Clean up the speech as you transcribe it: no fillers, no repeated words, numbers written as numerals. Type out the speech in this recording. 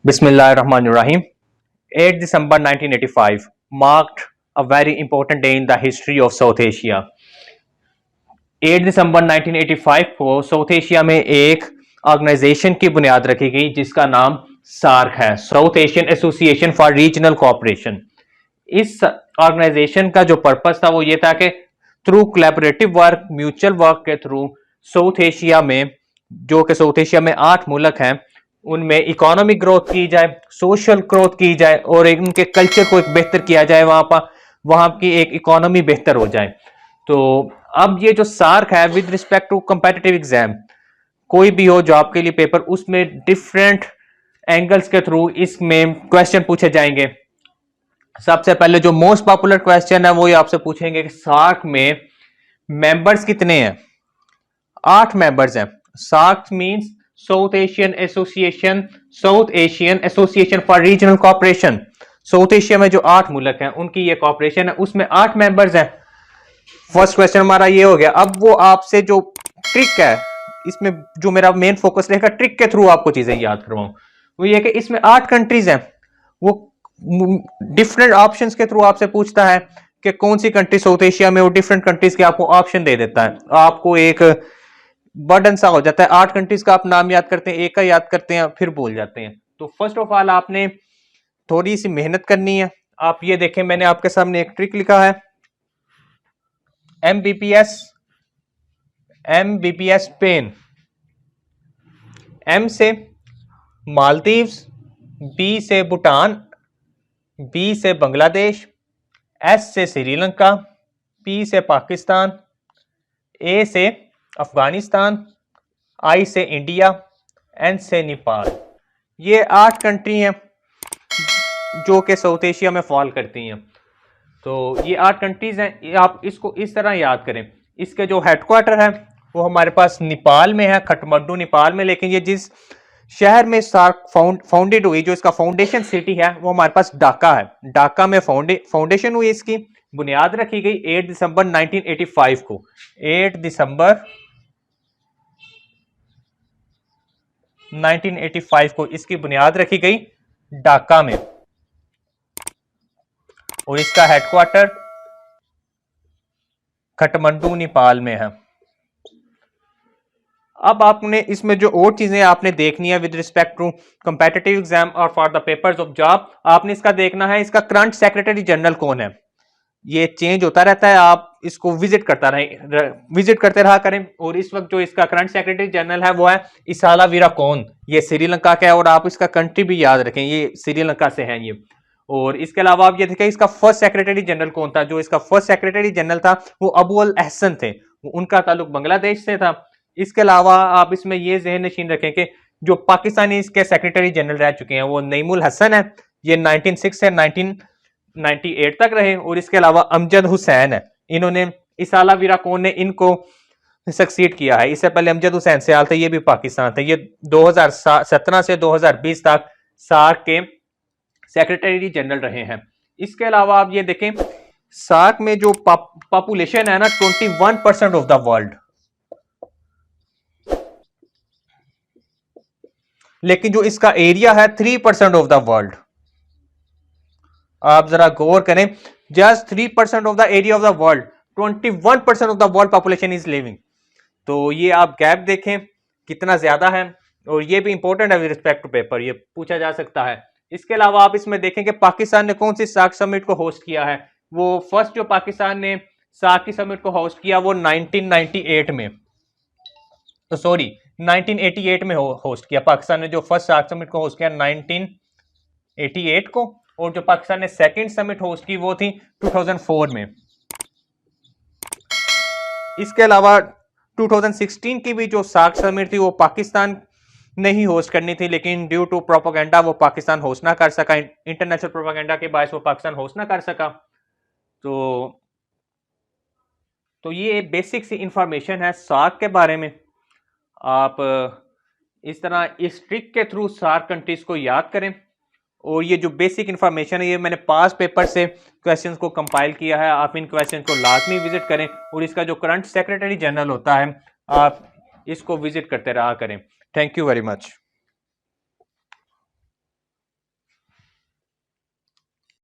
Bismillahirrahmanirrahim. 8 December 1985 marked a very important day in the history of South Asia. 8 दिसंबर 1985 को south Asia में एक organisation की बुनियाद रखी गई जिसका नाम सार्क है, south Asian Association for Regional cooperation. इस ऑर्गेनाइजेशन का जो पर्पस था वो ये था कि through collaborative work, mutual work के थ्रू साउथ एशिया में, जो कि साउथ एशिया में 8 मुल्क हैं, उनमें इकोनॉमिक ग्रोथ की जाए, सोशल ग्रोथ की जाए और एक उनके कल्चर को एक बेहतर किया जाए, वहां की एक इकोनॉमी बेहतर हो जाए। तो अब ये जो सार्क है with respect to competitive exam, कोई भी हो जॉब के लिए पेपर, उसमें डिफरेंट एंगल्स के थ्रू इसमें क्वेश्चन पूछे जाएंगे। सबसे पहले जो मोस्ट पॉपुलर क्वेश्चन है वो ये आपसे पूछेंगे कि सार्क में मेंबर्स कितने हैं। 8 मेंबर्स हैं। SAARC means South Asian Association for Regional Cooperation. South Asia में जो 8 मुल्क हैं उनकी ये कोऑपरेशन है, उसमें 8 मेंबर्स हैं। फर्स्ट क्वेश्चन हमारा ये हो गया। अब वो आपसे जो ट्रिक है, इसमें जो मेरा मेन फोकस रहेगा, ट्रिक के थ्रू आपको चीजें याद करवाऊं, वो ये कि इसमें 8 कंट्रीज हैं। वो डिफरेंट ऑप्शंस के थ्रू आपसे पूछता है कि कौन सी कंट्री साउथ एशिया में, वो डिफरेंट कंट्रीज के आपको ऑप्शन दे देता है। आपको एक बर्डन सा हो जाता है, 8 कंट्रीज का आप नाम याद करते हैं, एक का याद करते हैं फिर भूल जाते हैं। तो फर्स्ट ऑफ ऑल आपने थोड़ी सी मेहनत करनी है। आप ये देखें, मैंने आपके सामने एक ट्रिक लिखा है, एमबीपीएस पेन। एम से मालदीव्स, बी से भूटान, बी से बांग्लादेश, एस से श्रीलंका, पी से पाकिस्तान, ए से अफगानिस्तान, आई से इंडिया, एन से नेपाल। ये 8 कंट्री हैं जो कि साउथ एशिया में फॉल करती हैं। तो ये 8 कंट्रीज हैं। आप इसको इस तरह याद करें। इसके जो हेडक्वार्टर है वो हमारे पास नेपाल में है, काठमांडू नेपाल में। लेकिन ये जिस शहर में सार्क फाउंडेड हुई, जो इसका फाउंडेशन सिटी है, वो हमारे पास ढाका है। ढाका में फाउंडेशन हुई, इसकी बुनियाद रखी गई 8 दिसंबर 1985 को। 8 दिसंबर 1985 को इसकी बुनियाद रखी गई ढाका में, और इसका हेडक्वार्टर काठमांडू नेपाल में है। अब आपने इसमें जो और चीजें आपने देखनी है with respect to competitive exam और for the papers of job, आपने इसका देखना है इसका करंट सेक्रेटरी जनरल कौन है। ये चेंज होता रहता है, आप इसको विजिट करते रहा करें। और इस वक्त जो इसका करंट सेक्रेटरी जनरल है वो है इसाला वीराकोन। ये श्रीलंका का है, और आप इसका कंट्री भी याद रखें, ये श्रीलंका से है ये। और इसके अलावा आप ये देखें इसका फर्स्ट सेक्रेटरी जनरल कौन था। जो इसका फर्स्ट सेक्रेटरी जनरल था वो अबू अल अहसन थे, उनका ताल्लुक बांग्लादेश से था। इसके अलावा आप इसमें ये ज़हन नशीन रखें कि जो पाकिस्तानी इसके सेक्रेटरी जनरल रह चुके हैं वो नईमुल हसन है। ये 1906 से 1998 तक रहे। और इसके अलावा अमजद हुसैन है, इन्होंने इसाला वीराकोन ने इनको सक्सीड किया है। इससे पहले अमजद हुसैन सयाल थे, ये भी पाकिस्तान थे। ये 2017 से 2020 तक सार्क के सेक्रेटरी जनरल रहे हैं। इसके अलावा आप ये देखें, सार्क में जो पॉपुलेशन है ना, 21% ऑफ द वर्ल्ड, लेकिन जो इसका एरिया है 3% ऑफ द वर्ल्ड। आप जरा गौर करें, just 3% of the area of the world, 21% of the world population is living. तो ये आप गैप देखें कितना ज्यादा है। और ये भी इंपॉर्टेंट है विद रिस्पेक्ट टू पेपर, ये पूछा जा सकता है। इसके अलावा आप इसमें देखें कि पाकिस्तान ने कौन सी सार्क समिट को होस्ट किया है। वो फर्स्ट जो पाकिस्तान ने सार्क की समिट को होस्ट किया वो 1998 में, तो सॉरी 1988 में होस्ट किया। पाकिस्तान ने जो फर्स्ट सार्क समिट को होस्ट किया 1988 को, और जो पाकिस्तान ने सेकंड समिट होस्ट की वो थी 2004 में। इसके अलावा 2016 की भी जो सार्क समिट थी वो पाकिस्तान ने ही होस्ट करनी थी, लेकिन ड्यू टू प्रोपेगेंडा वो पाकिस्तान होस्ट ना कर सका। इंटरनेशनल प्रोपेगेंडा के बायस वो पाकिस्तान होस्ट ना कर सका। तो ये बेसिक सी इंफॉर्मेशन है सार्क के बारे में। आप इस तरह इस ट्रिक के थ्रू सार्क कंट्रीज को याद करें। और ये जो बेसिक इंफॉर्मेशन है ये मैंने पास पेपर से क्वेश्चंस को कंपाइल किया है। आप इन क्वेश्चंस को लाजमी विजिट करें, और इसका जो करंट सेक्रेटरी जनरल होता है आप इसको विजिट करते रहा करें। Thank you very much.